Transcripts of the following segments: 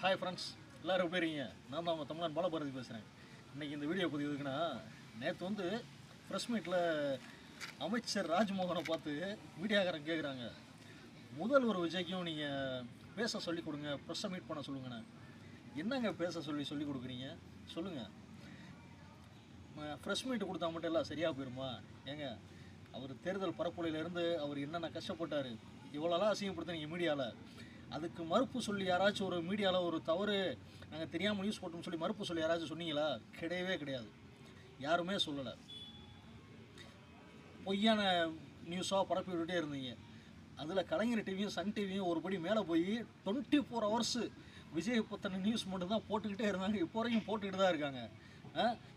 Hi friends, எல்லோரும் எப்படி இருக்கீங்க? நான் தான் தமிழன் பாலபாரதி பேசுகிறேன். இன்றைக்கி இந்த வீடியோ பதிவு எதுக்குன்னா, நேற்று வந்து ப்ரெஸ் மீட்டில் அமைச்சர் ராஜ்மோகனை பார்த்து மீடியாக்காரன் கேட்குறாங்க, முதல்வர் விஜய்க்கும் நீங்கள் பேச சொல்லிக் கொடுங்க, ப்ரெஸ்ஸை மீட் பண்ண சொல்லுங்கண்ணே. என்னங்க பேச சொல்லி கொடுக்குறீங்க சொல்லுங்கள். ப்ரெஸ் மீட் கொடுத்தா மட்டும் எல்லாம் சரியாக போயிடுமா? ஏங்க, அவர் தேர்தல் பரப்புரையிலேருந்து அவர் என்னென்ன கஷ்டப்பட்டார், இவ்வளோலாம் அசிங்கப்படுத்துனீங்க மீடியாவில். அதுக்கு மறுப்பு சொல்லி யாராச்சும் ஒரு மீடியாவில் ஒரு தவறு நாங்கள் தெரியாமல் நியூஸ் போட்டோம்னு சொல்லி மறுப்பு சொல்லி யாராச்சும் சொன்னீங்களா? கிடையவே கிடையாது, யாருமே சொல்லலை. பொய்யான நியூஸாக பரப்பி விட்டுட்டே இருந்தீங்க. அதில் கலைஞர் டிவியும் சன் டிவியும் ஒருபடி மேலே போய் 24 ஹவர்ஸ் விஜய் பற்றின நியூஸ் மட்டும் தான் போட்டுக்கிட்டே இருந்தாங்க. இப்போ வரைக்கும் போட்டுக்கிட்டு தான் இருக்காங்க.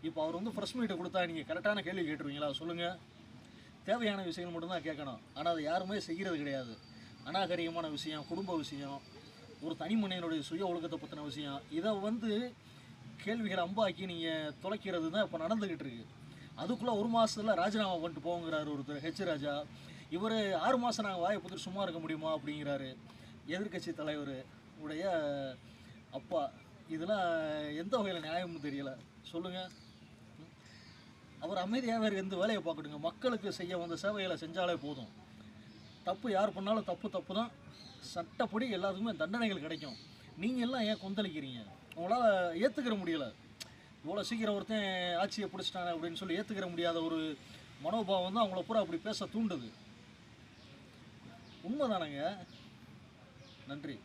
இப்போ அவர் வந்து ப்ரெஸ் மீட்டை கொடுத்தா நீங்கள் கரெக்டான கேள்வி கேட்டுருவீங்களா? சொல்லுங்கள். தேவையான விஷயங்கள் மட்டும்தான் கேட்கணும், ஆனால் அதை யாருமே செய்கிறது கிடையாது. அநாகரிகமான விஷயம், குடும்ப விஷயம், ஒரு தனி மனிதனுடைய சுய ஒழுக்கத்தை பற்றின விஷயம், இதை வந்து கேள்விகளை அம்பாக்கி நீங்கள் தொலைக்கிறது தான் இப்போ நடந்துக்கிட்டு இருக்குது. அதுக்குள்ளே 1 மாதத்தில் ராஜினாமா பண்ணிட்டு போங்கிறாரு ஒருத்தர் ஹெச் ராஜா. இவர் 6 மாதம் நாங்கள் வாயை புதிர் சும்மா இருக்க முடியுமா அப்படிங்கிறாரு எதிர்கட்சி தலைவர் உடைய அப்பா. இதெல்லாம் எந்த வகையில் நியாயம்னு தெரியலை. சொல்லுங்கள். அவர் அமைதியாக எந்த வேலையை பார்க்கட்டுங்க, மக்களுக்கு செய்ய வந்த சேவைகளை செஞ்சாலே போதும். தப்பு யார் பண்ணாலும் தப்பு தான், சட்டப்படி எல்லாத்துக்குமே தண்டனைகள் கிடைக்கும். நீங்கள் எல்லாம் ஏன் கொந்தளிக்கிறீங்க? உங்களால் ஏற்றுக்கிற முடியலை. இவ்வளோ சீக்கிரம் ஒருத்தன் ஆட்சியை பிடிச்சிட்டாங்க அப்படின்னு சொல்லி ஏற்றுக்கிற முடியாத ஒரு மனோபாவம் தான் அவங்கள பூரா அப்படி பேச தூண்டுது. உண்மைதானங்க. நன்றி.